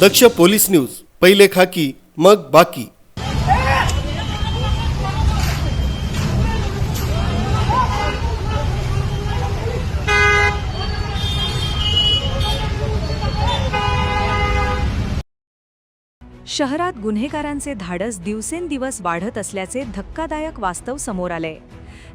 दक्ष police news, पहिले खाकी मग बाकी। शहरात गुन्हेगारांचे धाडस दिवसेंदिवस वाढत असल्याचे धक्कादायक वास्तव समोर आले।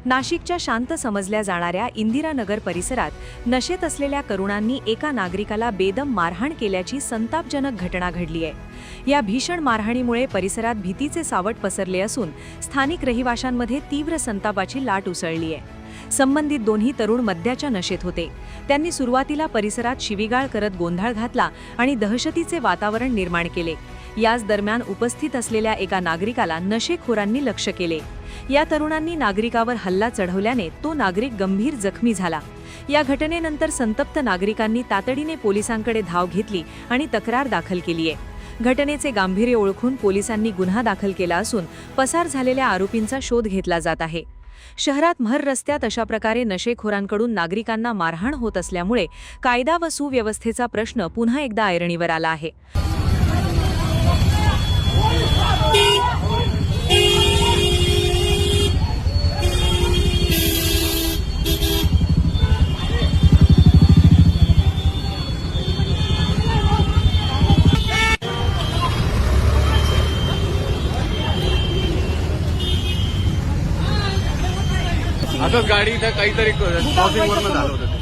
नाशिकच्या शांत समजल्या जाणाऱ्या इंदिरानगर परिसरात नशेत असलेल्या तरुणांनी एका नागरिकाला बेदम मारहाण केल्याची संतापजनक घटना घडली आहे। या भीषण मारहाणीमुळे परिसरात भीतीचे सावट पसरले असून स्थानिक रहिवाशांमध्ये तीव्र संतापाची लाट उसळली आहे। संबंधित दोन्ही तरुण मद्याच्या नशेत होते। त्यांनी सुरुवातीला परिसरात शिवीगाळ करत गोंधळ घातला आणि दहशतीचे वातावरण निर्माण केले। याच दरम्यान उपस्थित असलेल्या एका नागरिकाला नशेखोरांनी लक्ष्य केले। या तरुणांनी नागरिकावर हल्ला चढवल्याने तो नागरिक गंभीर जखमी झाला। या घटनेनंतर संतप्त नागरिकांनी तातडीने पोलिसांकडे धाव घेतली आणि तक्रार दाखल केली आहे। घटनेचे गांभीर्य ओळखून पोलिसांनी गुन्हा दाखल केला असून पसार झालेल्या आरोपींचा शोध घेतला जात आहे। शहरात भर रस्त्यात अशा प्रकारे नशेखोरांकडून नागरिकांना मारहाण होत असल्यामुळे कायदा व सुव्यवस्थेचा प्रश्न पुन्हा एकदा ऐरणीवर आला आहे। असंच गाडी इथं काहीतरी क्रॉसिंगवरनं झालं होतं ते.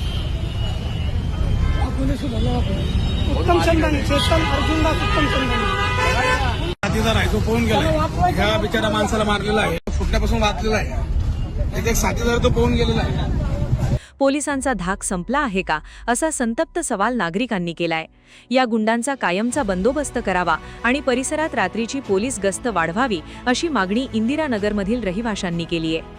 उत्तम चंदानी चेतन अर्जुनदास उत्तम चंदानी साथीदार आहे तो पळून गेलाय। ह्या बिचारा माणसाला मारलेला आहे, फुटण्यापासून वाचलेला आहे। एक साथीदार तो पळून गेलेला आहे। पोलिसांचा धाक संपला आहे का असा संतप्त सवाल नागरिकांनी केलाय। या गुंडांचा कायमचा बंदोबस्त करावा आणि परिसरात रात्रीची पोलीस गस्त वाढवावी अशी मागणी इंदिरानगरमधील रहिवाशांनी केली आहे।